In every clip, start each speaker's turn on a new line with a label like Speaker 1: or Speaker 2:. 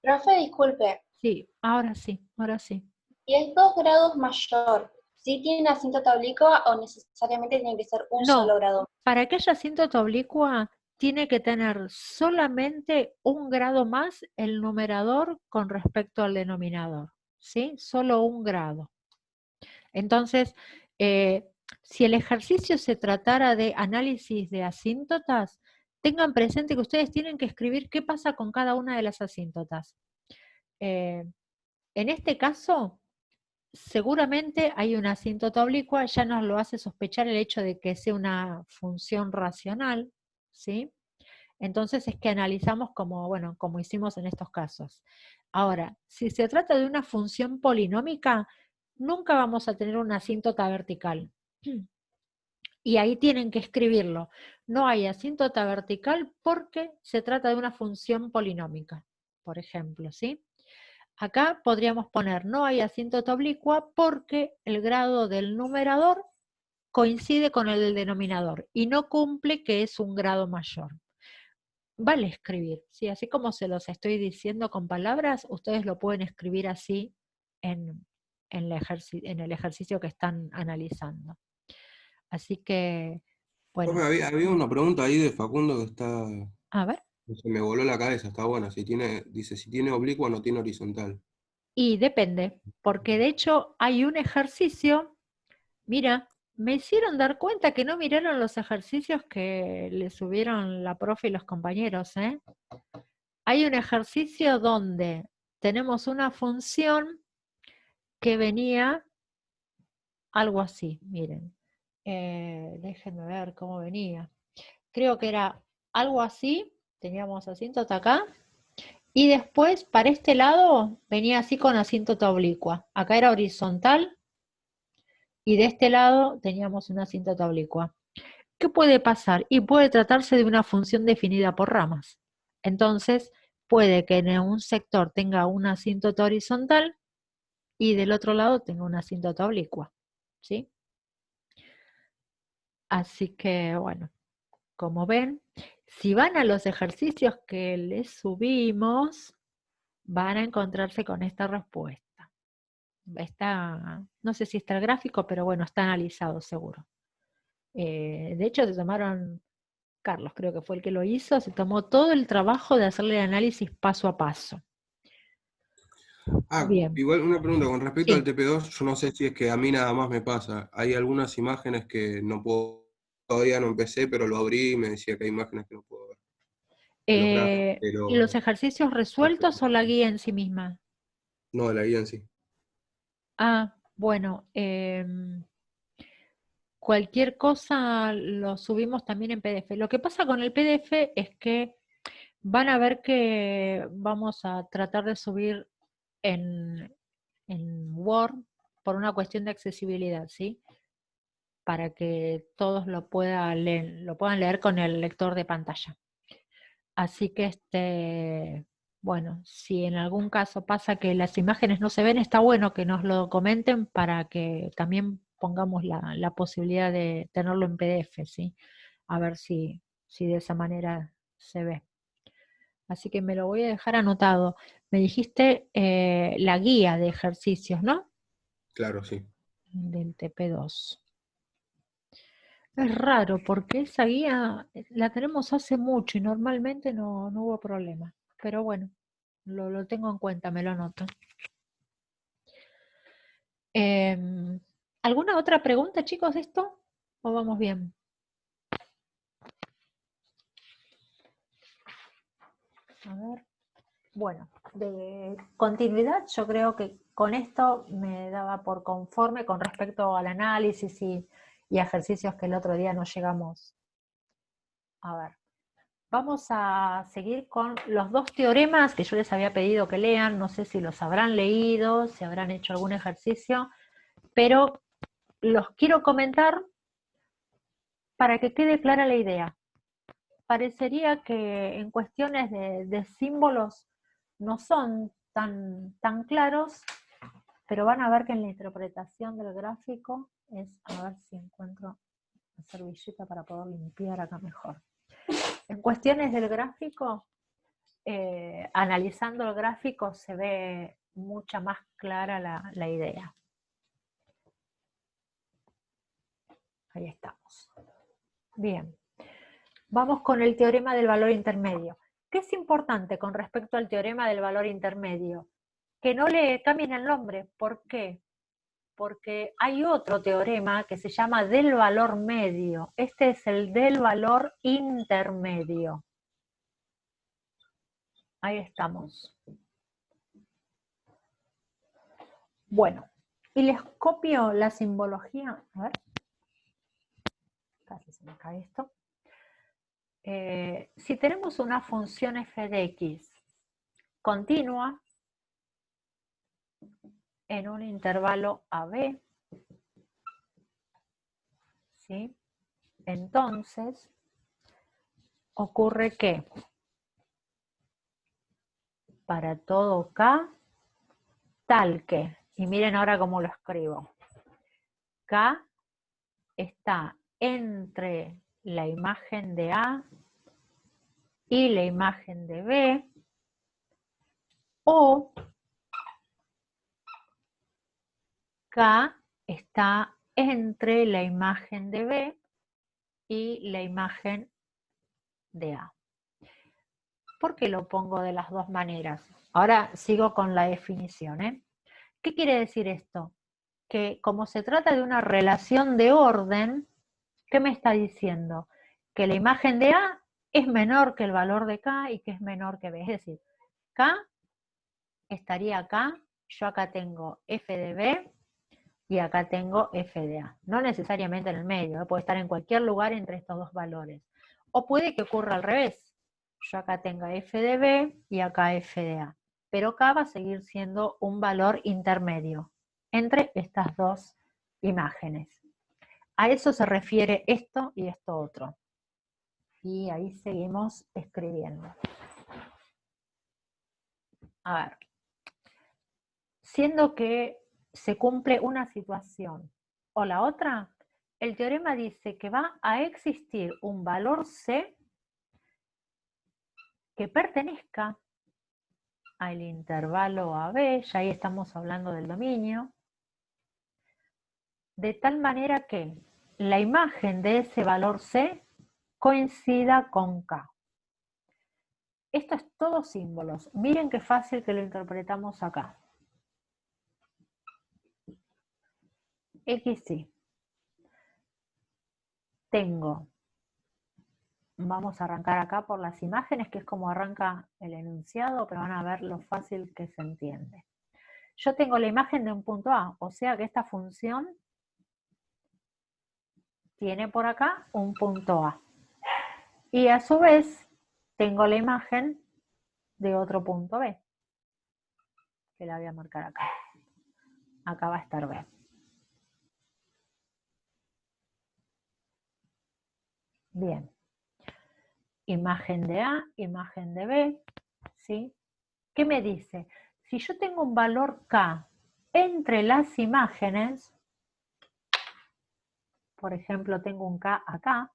Speaker 1: Profe, disculpe,
Speaker 2: Sí, ahora sí, ahora sí.
Speaker 1: ¿y es 2 grados mayor? ¿Sí tiene asíntota oblicua o necesariamente tiene que ser un solo
Speaker 2: No,
Speaker 1: grado?
Speaker 2: para que haya asíntota oblicua tiene que tener solamente un grado más el numerador con respecto al denominador, ¿sí? Solo un grado. Entonces, eh, si el ejercicio se tratara de análisis de asíntotas, tengan presente que ustedes tienen que escribir qué pasa con cada una de las asíntotas. Eh, en este caso, seguramente hay una asíntota oblicua, ya nos lo hace sospechar el hecho de que sea una función racional, ¿sí? Entonces es que analizamos como, bueno, como hicimos en estos casos. Ahora, si se trata de una función polinómica, nunca vamos a tener una asíntota vertical. Y ahí tienen que escribirlo. No hay asíntota vertical porque se trata de una función polinómica, por ejemplo, ¿sí? Acá podríamos poner no hay asíntota oblicua porque el grado del numerador coincide con el del denominador y no cumple que es un grado mayor. Vale escribir, ¿sí? Así como se los estoy diciendo con palabras, ustedes lo pueden escribir así en el ejercicio que están analizando. Así que,
Speaker 3: Profe,
Speaker 2: bueno,
Speaker 3: había una pregunta ahí de Facundo que
Speaker 2: a ver.
Speaker 3: se me voló la cabeza, está buena. Dice, si tiene oblicua o no tiene horizontal.
Speaker 2: Y depende, porque de hecho hay un ejercicio, mira, me hicieron dar cuenta que no miraron los ejercicios que le subieron la profe y los compañeros, ¿eh? Hay un ejercicio donde tenemos una función que venía algo así, miren. Déjenme ver cómo venía. Creo que era algo así, teníamos asíntota acá, y después para este lado venía así con asíntota oblicua. Acá era horizontal y de este lado teníamos una asíntota oblicua. ¿Qué puede pasar? Y puede tratarse de una función definida por ramas. Entonces, puede que en un sector tenga una asíntota horizontal y del otro lado tenga una asíntota oblicua, ¿sí? Así que, bueno, como ven, si van a los ejercicios que les subimos, van a encontrarse con esta respuesta. Está, no sé si está el gráfico, pero bueno, está analizado seguro. De hecho, se tomaron, Carlos creo que fue el que lo hizo, se tomó todo el trabajo de hacerle el análisis paso a paso. Bien,
Speaker 3: Igual una pregunta con respecto al
Speaker 2: sí.
Speaker 3: TP2, yo no sé si es que a mí nada más me pasa. Hay algunas imágenes que no puedo, todavía no empecé, pero lo abrí y me decía que hay imágenes que no puedo ver. Los gráficos,
Speaker 2: ¿Los
Speaker 3: pero
Speaker 2: ejercicios resueltos o la guía en sí misma?
Speaker 3: no, la guía en sí.
Speaker 2: Ah, bueno, cualquier cosa lo subimos también en PDF. Lo que pasa con el PDF es que van a ver que vamos a tratar de subir en, en Word por una cuestión de accesibilidad, ¿sí? Para que todos lo puedan leer con el lector de pantalla. Así que, bueno, si en algún caso pasa que las imágenes no se ven, está bueno que nos lo comenten para que también pongamos la posibilidad de tenerlo en PDF, ¿sí? A ver si de esa manera se ve. Así que me lo voy a dejar anotado. Me dijiste la guía de ejercicios, ¿no?
Speaker 3: Claro, sí.
Speaker 2: Del TP2. Es raro porque esa guía la tenemos hace mucho y normalmente no hubo problema. Pero bueno, lo tengo en cuenta, me lo anoto. ¿Alguna otra pregunta, chicos, de esto? ¿O vamos bien? A ver. Bueno, de continuidad, yo creo que con esto me daba por conforme con respecto al análisis y ejercicios que el otro día no llegamos a ver. Vamos a seguir con los dos teoremas que yo les había pedido que lean. No sé si los habrán leído, si habrán hecho algún ejercicio, pero los quiero comentar para que quede clara la idea. Parecería que en cuestiones de símbolos no son tan claros, pero van a ver que en la interpretación del gráfico es, a ver si encuentro la servilleta para poder limpiar acá mejor. En cuestiones del gráfico analizando el gráfico se ve mucha más clara la idea. Ahí estamos. Bien. Vamos con el teorema del valor intermedio. ¿Qué es importante con respecto al teorema del valor intermedio? Que no le cambien el nombre. ¿Por qué? Porque hay otro teorema que se llama del valor medio. Este es el del valor intermedio. Ahí estamos. Bueno, y les copio la simbología. A ver. Casi se me cae esto. Si tenemos una función f de x continua en un intervalo AB, ¿sí? Entonces, ocurre que para todo K, tal que, y miren ahora cómo lo escribo, K está entre la imagen de A y la imagen de B, o K está entre la imagen de B y la imagen de A. ¿Por qué lo pongo de las dos maneras? Ahora sigo con la definición, ¿eh? ¿Qué quiere decir esto? Que como se trata de una relación de orden, ¿qué me está diciendo? Que la imagen de A es menor que el valor de K y que es menor que B. Es decir, K estaría acá, yo acá tengo F de B y acá tengo F de A. No necesariamente en el medio, puede estar en cualquier lugar entre estos dos valores. O puede que ocurra al revés. Yo acá tenga F de B y acá F de A. Pero K va a seguir siendo un valor intermedio entre estas dos imágenes. A eso se refiere esto y esto otro. Y ahí seguimos escribiendo. A ver. Siendo que se cumple una situación o la otra, el teorema dice que va a existir un valor C que pertenezca al intervalo AB, ya ahí estamos hablando del dominio, de tal manera que la imagen de ese valor C coincida con K. Esto es todo símbolos. Miren qué fácil que lo interpretamos acá. XY. Tengo, vamos a arrancar acá por las imágenes, que es como arranca el enunciado, pero van a ver lo fácil que se entiende. Yo tengo la imagen de un punto A, o sea que esta función tiene por acá un punto A. Y a su vez tengo la imagen de otro punto B, que la voy a marcar acá. Acá va a estar B. Bien. Imagen de A, imagen de B, ¿sí? ¿Qué me dice? Si yo tengo un valor K entre las imágenes, por ejemplo, tengo un K acá,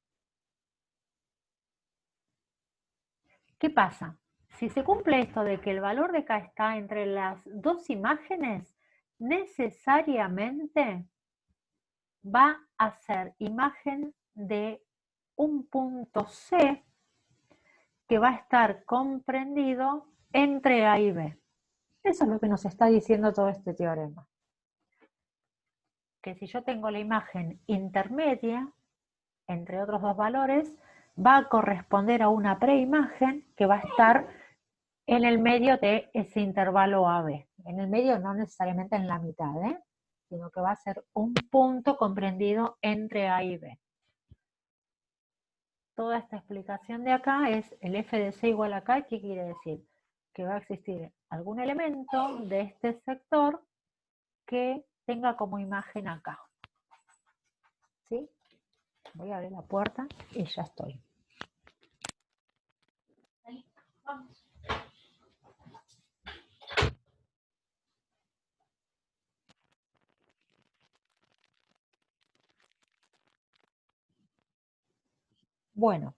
Speaker 2: ¿qué pasa? Si se cumple esto de que el valor de K está entre las dos imágenes, necesariamente va a ser imagen de un punto C que va a estar comprendido entre A y B. Eso es lo que nos está diciendo todo este teorema. Que si yo tengo la imagen intermedia entre otros dos valores, va a corresponder a una preimagen que va a estar en el medio de ese intervalo AB. En el medio no necesariamente en la mitad, sino que va a ser un punto comprendido entre A y B. Toda esta explicación de acá es el f de c igual a k. ¿Qué quiere decir? Que va a existir algún elemento de este sector que tenga como imagen acá. ¿Sí? Voy a abrir la puerta y ya estoy. Vamos. Bueno,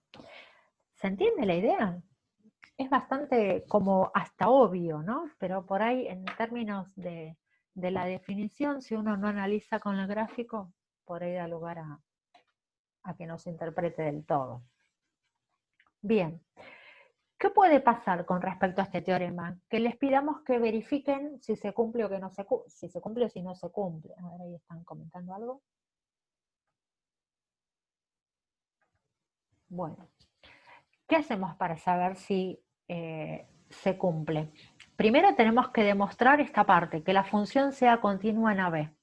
Speaker 2: ¿se entiende la idea? es bastante como hasta obvio, ¿no? Pero por ahí en términos de la definición, si uno no analiza con el gráfico, por ahí da lugar a que no se interprete del todo. Bien, ¿qué puede pasar con respecto a este teorema? Que les pidamos que verifiquen si se cumple o que no se cumple, si se cumple o si no se cumple. A ver, ahí están comentando algo. Bueno, ¿qué hacemos para saber si se cumple? Primero tenemos que demostrar esta parte, que la función sea continua en AB.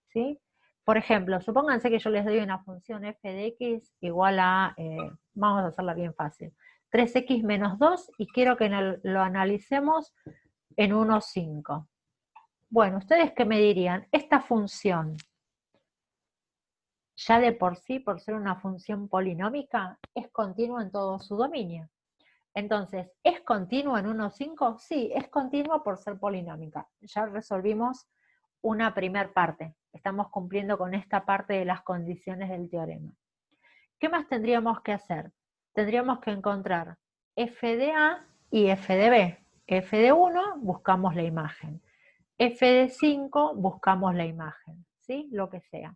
Speaker 2: ¿Sí? Por ejemplo, supónganse que yo les doy una función f de x igual a, vamos a hacerla bien fácil, 3x menos 2 y quiero que lo analicemos en 1,5. Bueno, ¿ustedes qué me dirían? Esta función, ya de por sí, por ser una función polinómica, es continua en todo su dominio. Entonces, ¿es continua en 1,5? Sí, es continua por ser polinómica. Ya resolvimos una primer parte. Estamos cumpliendo con esta parte de las condiciones del teorema. ¿Qué más tendríamos que hacer? Tendríamos que encontrar f de A y f de B. F de 1, buscamos la imagen. F de 5, buscamos la imagen. ¿Sí? Lo que sea.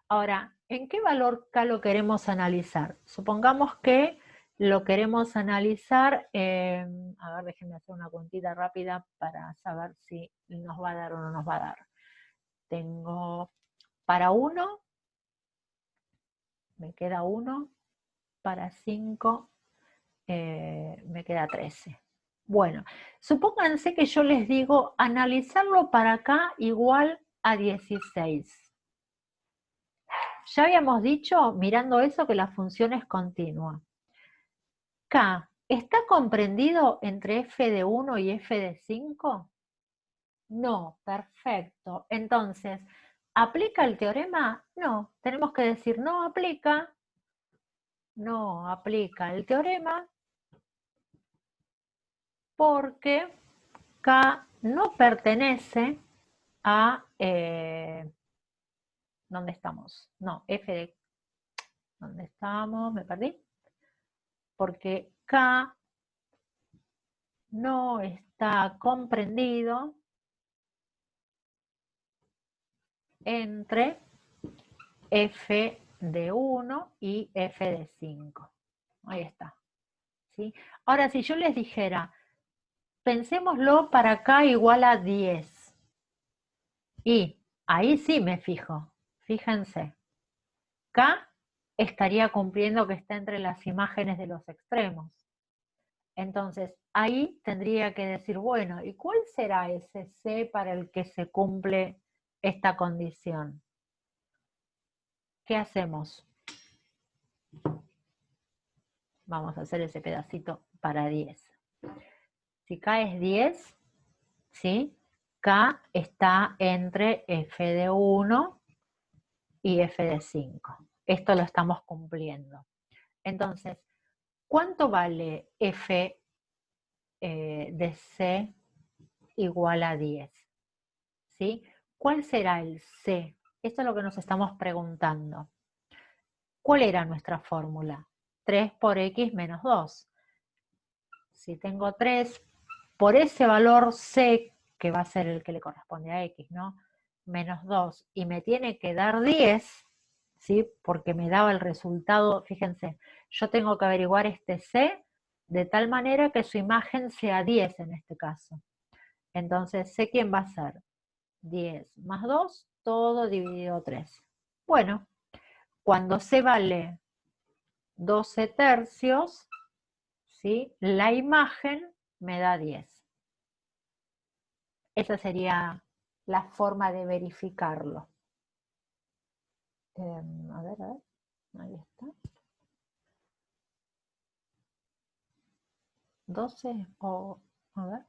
Speaker 2: Ahora, ¿en qué valor K lo queremos analizar? Supongamos que lo queremos analizar, a ver, déjenme hacer una cuentita rápida para saber si nos va a dar o no nos va a dar. Tengo para 1, me queda 1, para 5, me queda 13. Bueno, supónganse que yo les digo analizarlo para K igual a 16. Ya habíamos dicho, mirando eso, que la función es continua. K, ¿está comprendido entre f de 1 y f de 5? No, perfecto. Entonces, ¿aplica el teorema? No, tenemos que decir no aplica el teorema porque K no pertenece a, ¿dónde estamos? No, f de, ¿dónde estamos? Me perdí. Porque K no está comprendido entre f de 1 y f de 5. Ahí está. ¿Sí? Ahora, si yo les dijera, pensémoslo para K igual a 10. Y ahí sí me fijo. Fíjense. K estaría cumpliendo que está entre las imágenes de los extremos. Entonces, ahí tendría que decir, bueno, ¿y cuál será ese C para el que se cumple esta condición? ¿Qué hacemos? Vamos a hacer ese pedacito para 10. Si K es 10, ¿sí? K está entre f de 1 y f de 5. Esto lo estamos cumpliendo. Entonces, ¿cuánto vale f de C igual a 10? ¿Sí? ¿Cuál será el C? Esto es lo que nos estamos preguntando. ¿Cuál era nuestra fórmula? 3 por x menos 2. Si tengo 3, por ese valor C, que va a ser el que le corresponde a x, ¿no? Menos 2, y me tiene que dar 10, ¿sí? Porque me daba el resultado, fíjense, yo tengo que averiguar este C de tal manera que su imagen sea 10 en este caso. Entonces, ¿sé quién va a ser? 10 más 2, todo dividido 3. Bueno, cuando C vale 12 tercios, ¿sí? La imagen me da 10. Esa sería la forma de verificarlo. A ver, ahí está. 12 o, a ver,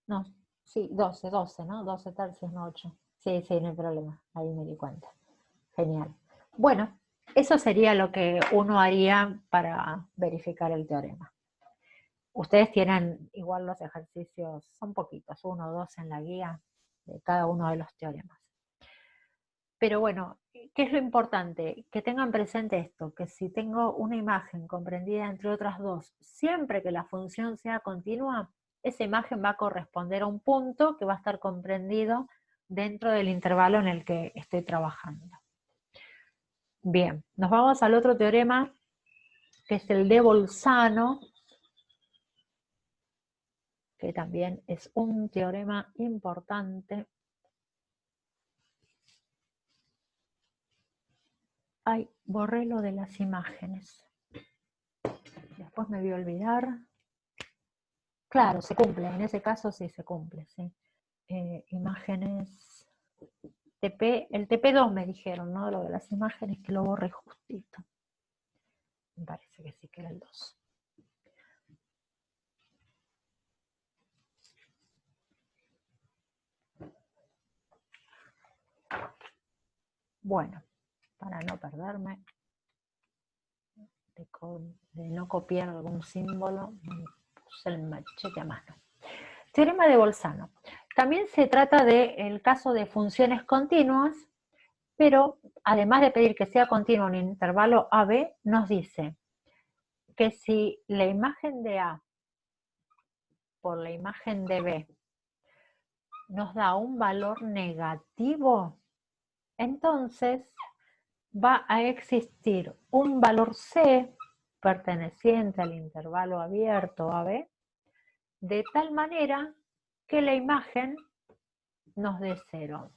Speaker 2: no, sí, 12, ¿no? 12 tercios, no 8. Sí, no hay problema, ahí me di cuenta. Genial. Bueno, eso sería lo que uno haría para verificar el teorema. Ustedes tienen igual los ejercicios, son poquitos, 1 o 2 en la guía de cada uno de los teoremas. Pero bueno, ¿qué es lo importante? Que tengan presente esto, que si tengo una imagen comprendida entre otras dos, siempre que la función sea continua, esa imagen va a corresponder a un punto que va a estar comprendido dentro del intervalo en el que estoy trabajando. Bien, nos vamos al otro teorema, que es el de Bolzano, que también es un teorema importante. Ay, borré lo de las imágenes. Después me voy a olvidar. Claro, se cumple, en ese caso sí se cumple, sí. Imágenes, el TP2 me dijeron, ¿no? Lo de las imágenes, que lo borré justito. Me parece que sí que era el 2. Bueno, para no perderme, de no copiar algún símbolo, puse el machete a mano. Teorema de Bolzano. También se trata del caso de funciones continuas, pero además de pedir que sea continua en intervalo AB, nos dice que si la imagen de A por la imagen de B nos da un valor negativo, entonces va a existir un valor C perteneciente al intervalo abierto AB, de tal manera que la imagen nos dé 0.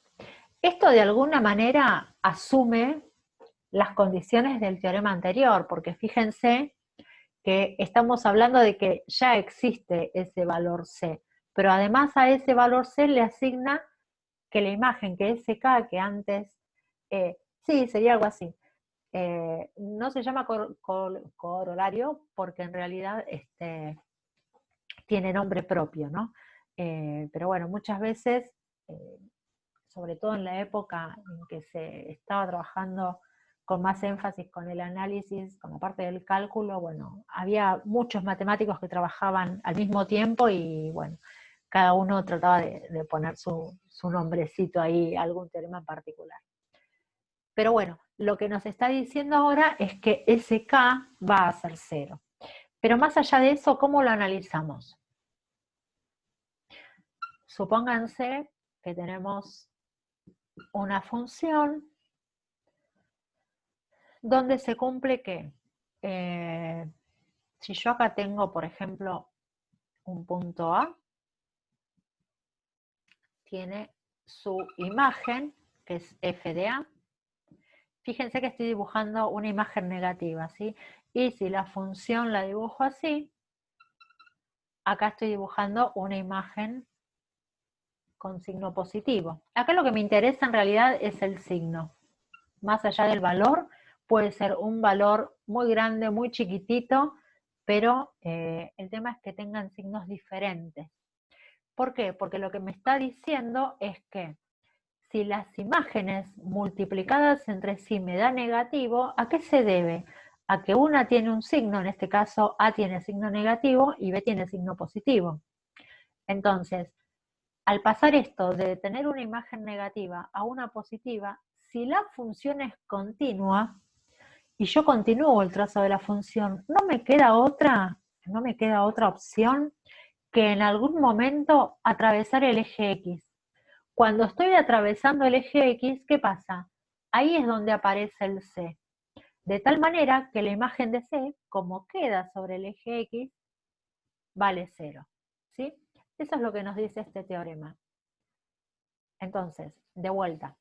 Speaker 2: Esto de alguna manera asume las condiciones del teorema anterior, porque fíjense que estamos hablando de que ya existe ese valor C, pero además a ese valor C le asigna que la imagen, que es SK, que antes, sí, sería algo así, no se llama corolario porque en realidad tiene nombre propio, ¿no? Pero bueno, muchas veces, sobre todo en la época en que se estaba trabajando con más énfasis con el análisis, con la parte del cálculo, bueno, había muchos matemáticos que trabajaban al mismo tiempo y bueno, cada uno trataba de poner su nombrecito ahí, algún teorema en particular. Pero bueno, lo que nos está diciendo ahora es que SK va a ser 0. Pero más allá de eso, ¿cómo lo analizamos? Supónganse que tenemos una función donde se cumple que, si yo acá tengo, por ejemplo, un punto A, tiene su imagen, que es f de A. Fíjense que estoy dibujando una imagen negativa, ¿sí? Y si la función la dibujo así, acá estoy dibujando una imagen con signo positivo. Acá lo que me interesa en realidad es el signo. Más allá del valor, puede ser un valor muy grande, muy chiquitito, pero el tema es que tengan signos diferentes. ¿Por qué? Porque lo que me está diciendo es que si las imágenes multiplicadas entre sí me da negativo, ¿a qué se debe? A que una tiene un signo, en este caso A tiene signo negativo y B tiene signo positivo. Entonces, al pasar esto de tener una imagen negativa a una positiva, si la función es continua y yo continúo el trazo de la función, no me queda otra opción que en algún momento atravesar el eje X. Cuando estoy atravesando el eje X, ¿qué pasa? Ahí es donde aparece el C. De tal manera que la imagen de C, como queda sobre el eje X, vale 0. ¿Sí? Eso es lo que nos dice este teorema. Entonces, de vuelta,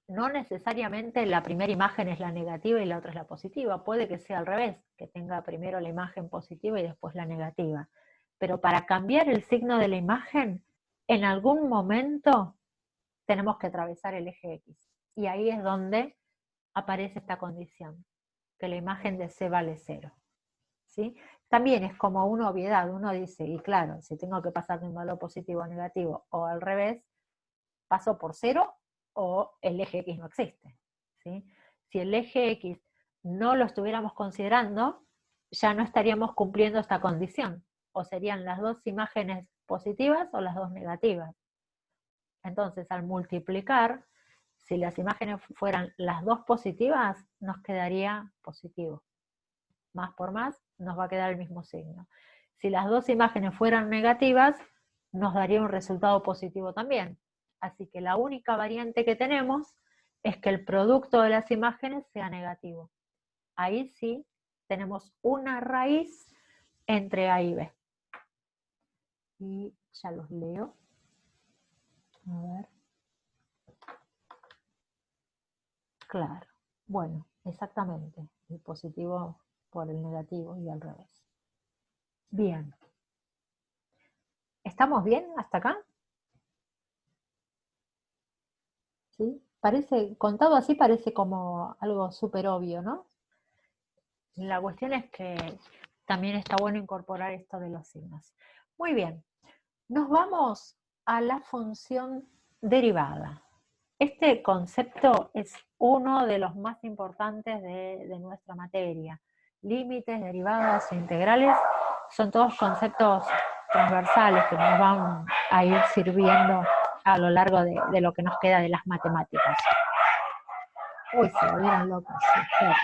Speaker 2: no necesariamente la primera imagen es la negativa y la otra es la positiva. Puede que sea al revés, que tenga primero la imagen positiva y después la negativa. Pero para cambiar el signo de la imagen, en algún momento tenemos que atravesar el eje X. Y ahí es donde aparece esta condición, que la imagen de C vale 0. ¿Sí? También es como una obviedad, uno dice, y claro, si tengo que pasar de un valor positivo a negativo o al revés, paso por 0 o el eje X no existe. ¿Sí? Si el eje X no lo estuviéramos considerando, ya no estaríamos cumpliendo esta condición, o serían las dos imágenes positivas o las dos negativas. Entonces, al multiplicar, Si las imágenes fueran las dos positivas, nos quedaría positivo. Más por más, nos va a quedar el mismo signo. Si las dos imágenes fueran negativas, nos daría un resultado positivo también. Así que la única variante que tenemos es que el producto de las imágenes sea negativo. Ahí sí tenemos una raíz entre A y B. Y ya los leo. A ver. Claro. Bueno, exactamente. El positivo por el negativo y al revés. Bien. ¿Estamos bien hasta acá? ¿Sí? Parece, contado así parece como algo súper obvio, ¿no? La cuestión es que también está bueno incorporar esto de los signos. Muy bien, nos vamos a la función derivada. Este concepto es uno de los más importantes de nuestra materia. Límites, derivadas e integrales son todos conceptos transversales que nos van a ir sirviendo a lo largo de lo que nos queda de las matemáticas. Uy, se volvieron locos. Espera.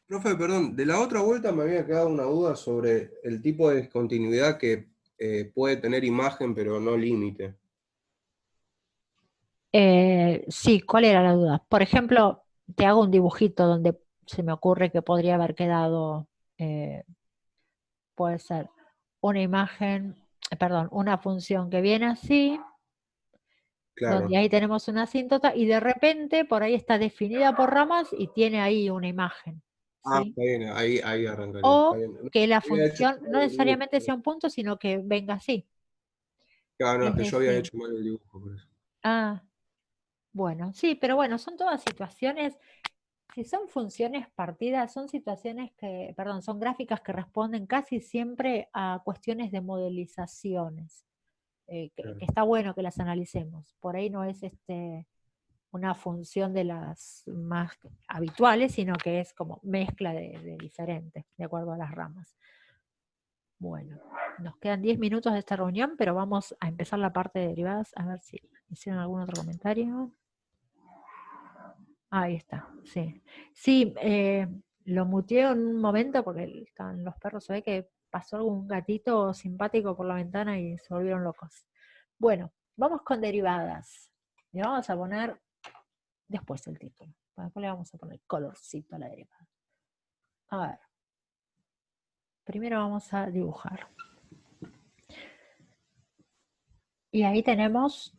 Speaker 3: Profe, perdón, de la otra vuelta me había quedado una duda sobre el tipo de discontinuidad que puede tener imagen pero no límite.
Speaker 2: Sí, ¿cuál era la duda? Por ejemplo, te hago un dibujito donde se me ocurre que podría haber quedado, puede ser una imagen, perdón, una función que viene así, donde
Speaker 3: Claro.
Speaker 2: ahí tenemos una asíntota y de repente por ahí está definida por ramas y tiene ahí una imagen,
Speaker 3: Ah,
Speaker 2: ¿sí?
Speaker 3: está bien, ahí arrancaría. Está
Speaker 2: O
Speaker 3: bien. No,
Speaker 2: que la
Speaker 3: había hecho
Speaker 2: función
Speaker 3: mal
Speaker 2: no
Speaker 3: el dibujo.
Speaker 2: necesariamente sea un punto, sino que venga así.
Speaker 3: Claro, no, es
Speaker 2: Es
Speaker 3: que yo había
Speaker 2: decir,
Speaker 3: hecho mal el dibujo, por eso.
Speaker 2: ah, bueno, sí, pero bueno, son todas situaciones. Si son funciones partidas, son situaciones que, perdón, son gráficas que responden casi siempre a cuestiones de modelizaciones,
Speaker 3: Claro.
Speaker 2: que está bueno que las analicemos. Por ahí no es una función de las más habituales, sino que es como mezcla de diferentes, de acuerdo a las ramas. Bueno, nos quedan 10 minutos de esta reunión, pero vamos a empezar la parte de derivadas, a ver si hicieron algún otro comentario. Ahí está, sí. Sí, lo muteé en un momento porque estaban los perros, se ve que pasó algún gatito simpático por la ventana y se volvieron locos. Bueno, vamos con derivadas. Le vamos a poner después el título. Después le vamos a poner colorcito a la derivada. A ver. Primero vamos a dibujar. Y ahí tenemos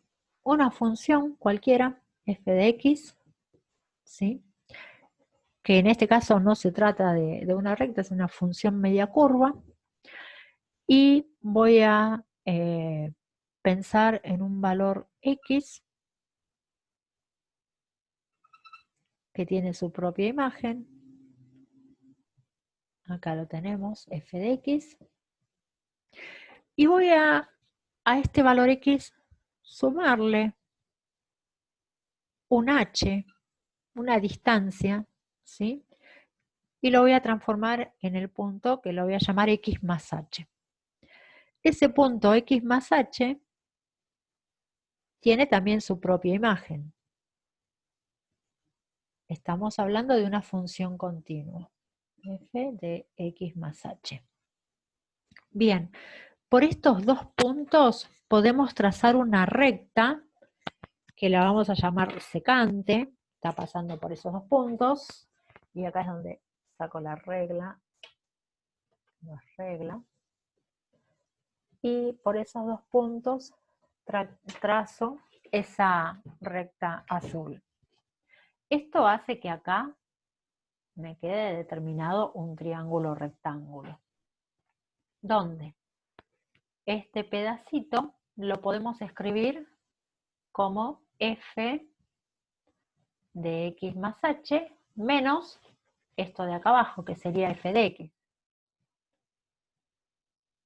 Speaker 2: una función cualquiera, f de x, ¿sí? Que en este caso no se trata de una recta, es una función media curva. Y voy a pensar en un valor x que tiene su propia imagen. Acá lo tenemos, f de x. Y voy a este valor x sumarle un h, una distancia, ¿sí? Y lo voy a transformar en el punto que lo voy a llamar x más h. Ese punto x más h tiene también su propia imagen. Estamos hablando de una función continua, f de x más h. Bien, por estos dos puntos podemos trazar una recta que la vamos a llamar secante, está pasando por esos dos puntos, y acá es donde saco la regla, y por esos dos puntos trazo esa recta azul. Esto hace que acá me quede determinado un triángulo rectángulo, donde este pedacito lo podemos escribir como f de x más h menos esto de acá abajo, que sería f de x.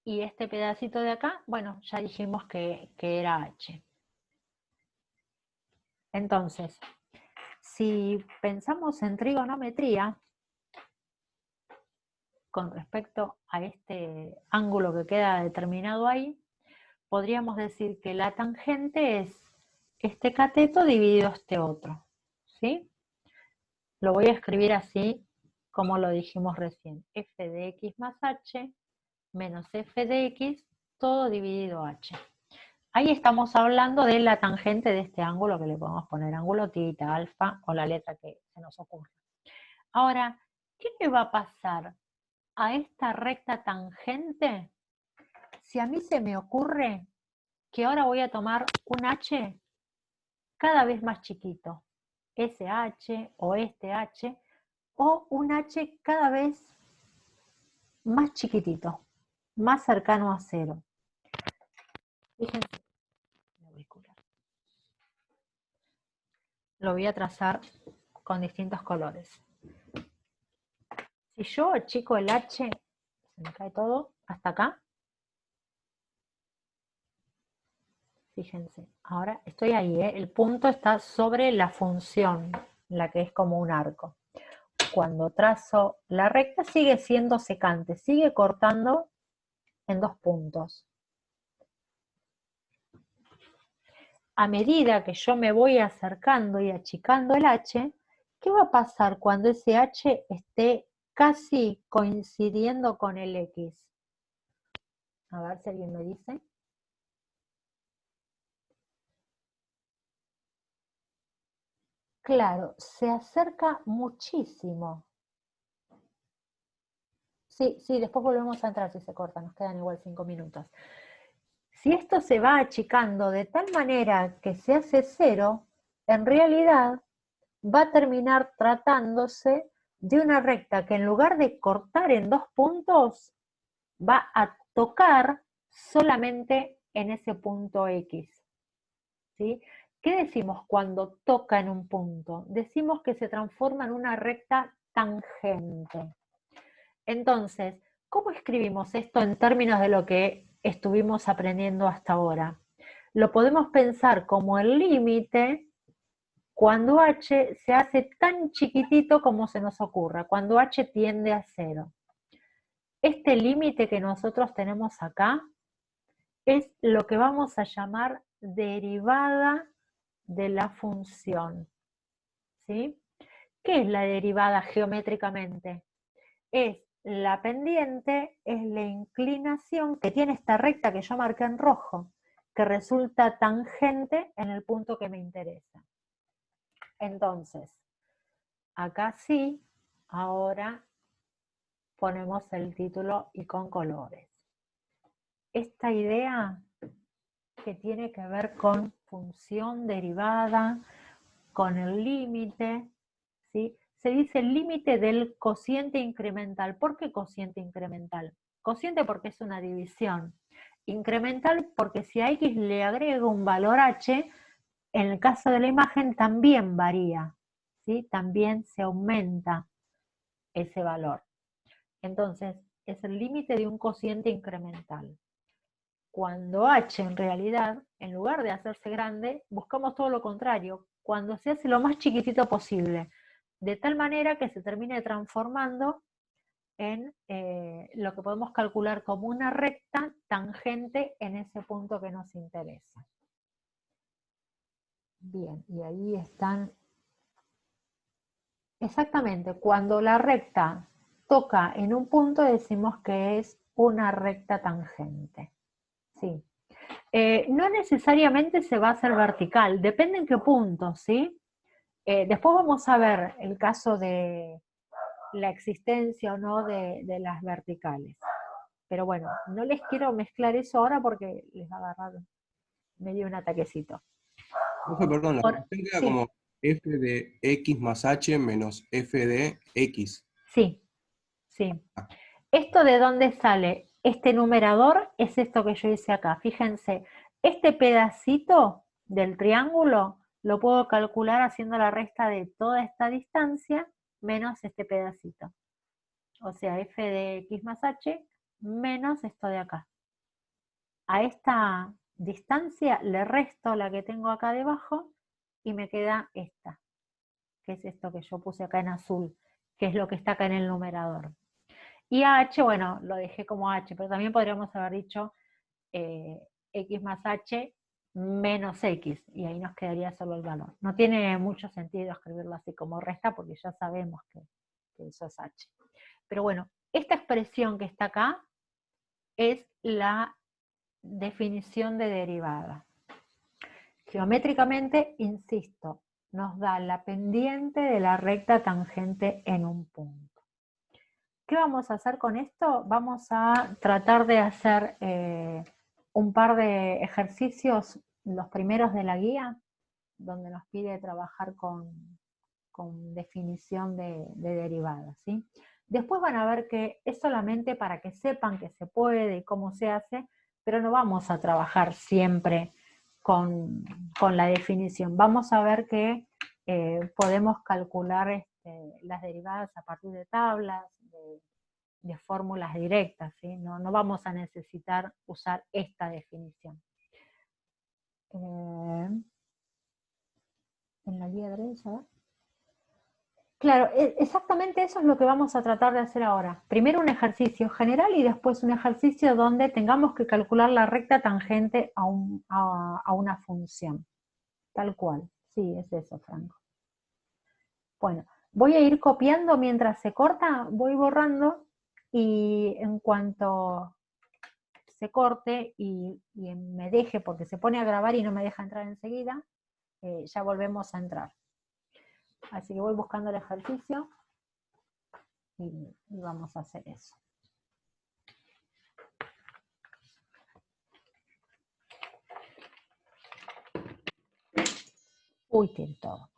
Speaker 2: Y este pedacito de acá, bueno, ya dijimos que era h. Entonces, si pensamos en trigonometría, con respecto a este ángulo que queda determinado ahí, podríamos decir que la tangente es este cateto dividido este otro, ¿sí? Lo voy a escribir así como lo dijimos recién, f de x más h menos f de x, todo dividido h. Ahí estamos hablando de la tangente de este ángulo que le podemos poner ángulo tita, alfa o la letra que se nos ocurra. Ahora, ¿qué le va a pasar a esta recta tangente si a mí se me ocurre que ahora voy a tomar un h cada vez más chiquito? Ese h o este h, o un h cada vez más chiquitito, más cercano a cero. Fíjense, lo voy a trazar con distintos colores. Si yo achico el h, se me cae todo, hasta acá. Fíjense, ahora estoy ahí, el punto está sobre la función, la que es como un arco. Cuando trazo la recta sigue siendo secante, sigue cortando en 2 puntos. A medida que yo me voy acercando y achicando el h, ¿qué va a pasar cuando ese h esté casi coincidiendo con el x? A ver si alguien me dice. Claro, se acerca muchísimo. Sí, después volvemos a entrar si se corta, nos quedan igual 5 minutos. Si esto se va achicando de tal manera que se hace cero, en realidad va a terminar tratándose de una recta que en lugar de cortar en 2 puntos, va a tocar solamente en ese punto X. ¿Sí? ¿Qué decimos cuando toca en un punto? Decimos que se transforma en una recta tangente. Entonces, ¿cómo escribimos esto en términos de lo que estuvimos aprendiendo hasta ahora? Lo podemos pensar como el límite cuando h se hace tan chiquitito como se nos ocurra, cuando h tiende a cero. Este límite que nosotros tenemos acá es lo que vamos a llamar derivada de la función. ¿Sí? ¿Qué es la derivada geométricamente? Es la pendiente, es la inclinación que tiene esta recta que yo marqué en rojo, que resulta tangente en el punto que me interesa. Entonces, acá sí, ahora ponemos el título y con colores. Esta idea que tiene que ver con función derivada, con el límite, ¿sí? Se dice el límite del cociente incremental. ¿Por qué cociente incremental? Cociente porque es una división. Incremental porque si a x le agrego un valor h, en el caso de la imagen también varía, ¿sí? También se aumenta ese valor. Entonces, es el límite de un cociente incremental. Cuando h en realidad, en lugar de hacerse grande, buscamos todo lo contrario, cuando se hace lo más chiquitito posible, de tal manera que se termine transformando en lo que podemos calcular como una recta tangente en ese punto que nos interesa. Bien, y ahí están. Exactamente, cuando la recta toca en un punto decimos que es una recta tangente. Sí. No necesariamente se va a hacer vertical, depende en qué punto, ¿sí? Después vamos a ver el caso de la existencia o no de las verticales. Pero bueno, no les quiero mezclar eso ahora porque les va a agarrar medio un ataquecito.
Speaker 3: Perdón, la función queda
Speaker 2: sí.
Speaker 3: como f de x más h menos f de x.
Speaker 2: Sí, sí. ¿Esto de dónde sale? Este numerador es esto que yo hice acá. Fíjense, Este pedacito del triángulo lo puedo calcular haciendo la resta de toda esta distancia menos este pedacito. O sea, f de x más h menos esto de acá. A esta distancia le resto la que tengo acá debajo y me queda esta, que es esto que yo puse acá en azul, que es lo que está acá en el numerador. Y a h, bueno, lo dejé como h, pero también podríamos haber dicho x más h menos x, y ahí nos quedaría solo el valor. No tiene mucho sentido escribirlo así como resta, porque ya sabemos que eso es h. Pero bueno, esta expresión que está acá es la definición de derivada. Geométricamente, insisto, nos da la pendiente de la recta tangente en un punto. ¿Qué vamos a hacer con esto? Vamos a tratar de hacer un par de ejercicios, los primeros de la guía, donde nos pide trabajar con definición de derivadas, ¿sí? Después van a ver que es solamente para que sepan que se puede y cómo se hace, pero no vamos a trabajar siempre con la definición. Vamos a ver que podemos calcular las derivadas a partir de tablas, de fórmulas directas, ¿sí? No vamos a necesitar usar esta definición. En la guía de a ver. Claro, exactamente eso es lo que vamos a tratar de hacer ahora. Primero un ejercicio general y después un ejercicio donde tengamos que calcular la recta tangente a una función. Tal cual. Sí, es eso, Franco. Bueno, voy a ir copiando mientras se corta, voy borrando y en cuanto se corte y me deje, porque se pone a grabar y no me deja entrar enseguida, ya volvemos a entrar. Así que voy buscando el ejercicio y vamos a hacer eso. Uy, tiene todo.